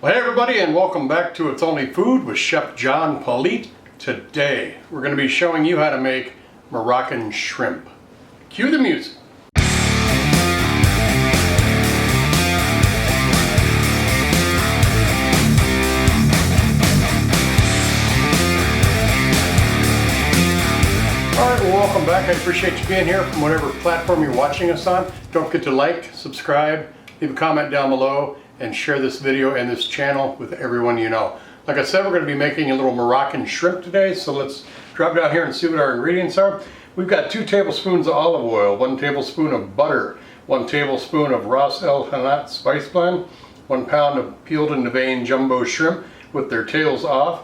Well, hey everybody, and welcome back to It's Only Food with Chef John Politte. Today we're going to be showing you how to make Moroccan shrimp. Cue the music. Alright, well, welcome back. I appreciate you being here from whatever platform you're watching us on. Don't forget to like, subscribe, leave a comment down below, and share this video and this channel with everyone you know. Like I said, we're going to be making a little Moroccan shrimp today, so let's drop down here and see what our ingredients are. We've got 2 tablespoons of olive oil, 1 tablespoon of butter, 1 tablespoon of Ras el Hanout spice blend, 1 pound of peeled and deveined jumbo shrimp with their tails off,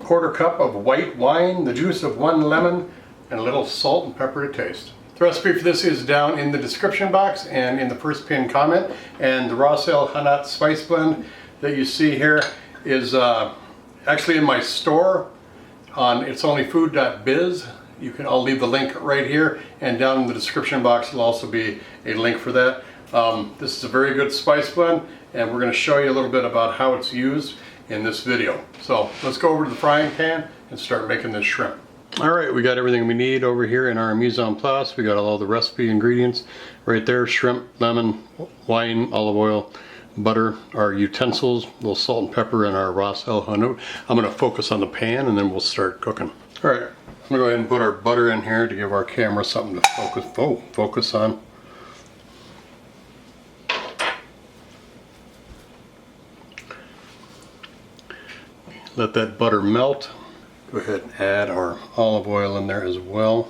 1/4 cup of white wine, the juice of 1 lemon, and a little salt and pepper to taste. The recipe for this is down in the description box and in the first pinned comment. And the Ras el Hanout spice blend that you see here is actually in my store on itsonlyfood.biz. I'll leave the link right here, and down in the description box will also be a link for that. This is a very good spice blend, and we're going to show you a little bit about how it's used in this video. So let's go over to the frying pan and start making this shrimp. Alright, we got everything we need over here in our mise en place. We got all the recipe ingredients right there: shrimp, lemon, wine, olive oil, butter, our utensils, a little salt and pepper, and our Ras el Hanout. I'm going to focus on the pan and then we'll start cooking. Alright, I'm going to go ahead and put our butter in here to give our camera something to focus on. Let that butter melt. Go ahead and add our olive oil in there as well.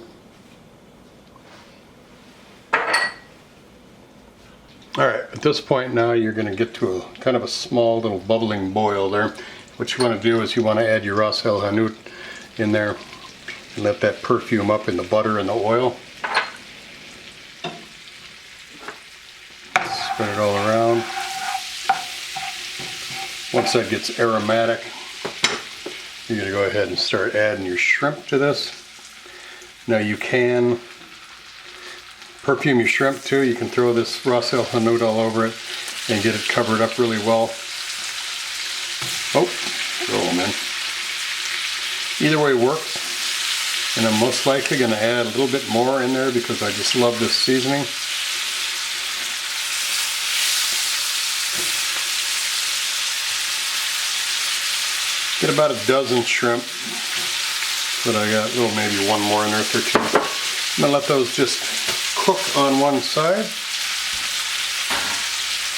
Alright, at this point now you're going to get to a kind of a small little bubbling boil there. What you want to do is you want to add your Ras el Hanout in there and let that perfume up in the butter and the oil. Spread it all around. Once that gets aromatic, you're going to go ahead and start adding your shrimp to this. Now you can perfume your shrimp too. You can throw this Ras el Hanout all over it and get it covered up really well. Oh, throw them in. Either way works. And I'm most likely going to add a little bit more in there because I just love this seasoning. Get about a dozen shrimp, but I got maybe one more in there, 13. I'm going to let those just cook on one side.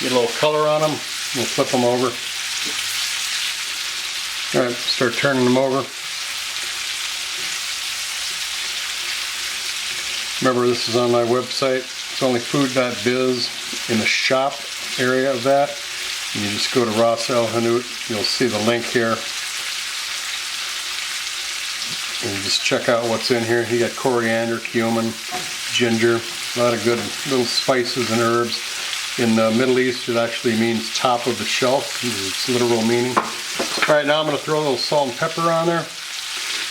Get a little color on them. We'll flip them over. Alright, start turning them over. Remember, this is on my website. It's onlyfood.biz. In the shop area of that, and you just go to Ras el Hanout. You'll see the link here. And just check out what's in here. You got coriander, cumin, ginger, a lot of good little spices and herbs. In the Middle East, it actually means top of the shelf. It's literal meaning. All right, now I'm going to throw a little salt and pepper on there.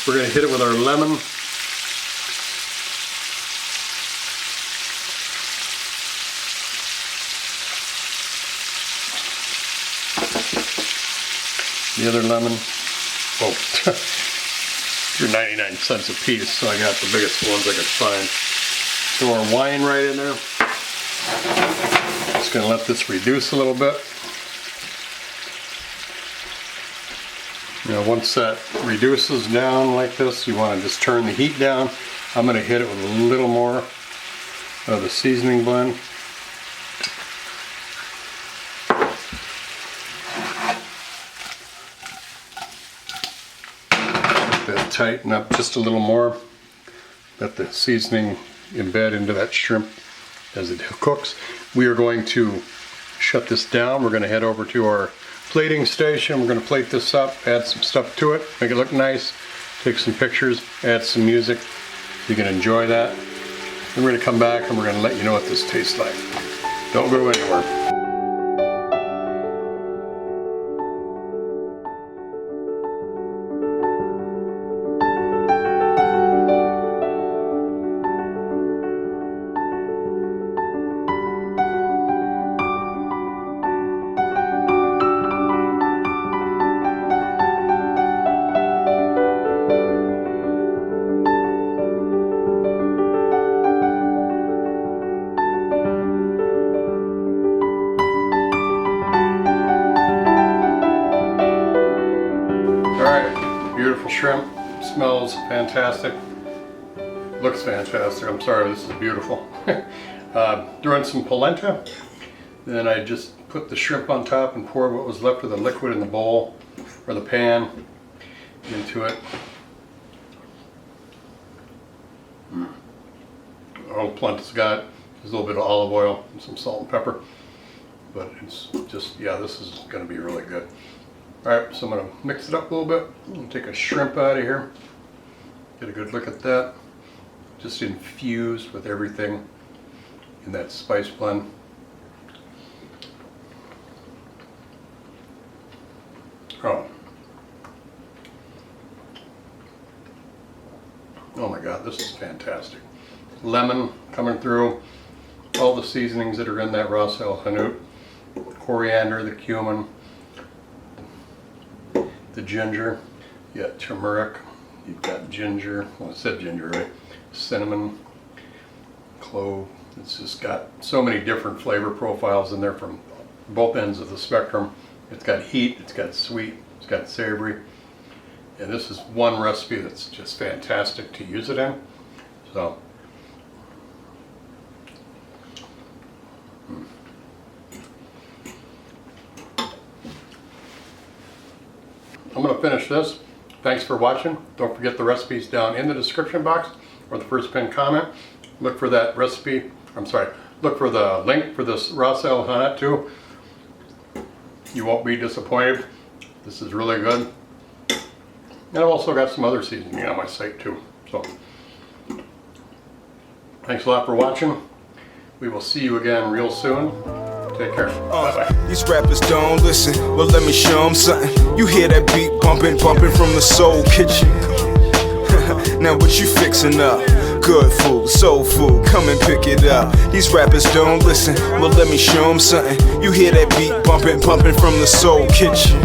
We're going to hit it with our lemon. The other lemon. Oh. They're 99 cents a piece, so I got the biggest ones I could find. Throw our wine right in there. Just going to let this reduce a little bit. Now once that reduces down like this, you want to just turn the heat down. I'm going to hit it with a little more of the seasoning blend. Tighten up just a little more. Let the seasoning embed into that shrimp as it cooks. We are going to shut this down. We're going to head over to our plating station. We're going to plate this up, add some stuff to it, make it look nice, take some pictures, add some music. You can enjoy that. Then we're going to come back and we're going to let you know what this tastes like. Don't go anywhere. shrimp. Smells fantastic. Looks fantastic. I'm sorry, this is beautiful. Threw in some polenta. Then I just put the shrimp on top and poured what was left of the liquid in the bowl or the pan into it. All polenta's got a little bit of olive oil and some salt and pepper. But it's just, yeah, this is going to be really good. Alright, so I'm going to mix it up a little bit and take a shrimp out of here. Get a good look at that. Just infused with everything in that spice blend. Oh. Oh my God, this is fantastic. Lemon coming through. All the seasonings that are in that Ras el Hanout. Coriander, the cumin, the ginger. You got turmeric. You've got ginger. Well, I said ginger, right? Cinnamon, clove. It's just got so many different flavor profiles in there from both ends of the spectrum. It's got heat, it's got sweet, it's got savory. And this is one recipe that's just fantastic to use it in. So, I'm going to finish this. Thanks for watching. Don't forget the recipes down in the description box or the first pinned comment. Look for that recipe. Look for the link for this Ras el Hanout too. You won't be disappointed. This is really good. And I've also got some other seasoning on my site too. So, thanks a lot for watching. We will see you again real soon. Take care. Bye-bye. These rappers don't listen, well let me show them something. You hear that beat bumping from the soul kitchen. Now what you fixing up? Good food, soul food, come and pick it up. These rappers don't listen, well let me show them something. You hear that beat bumping from the soul kitchen.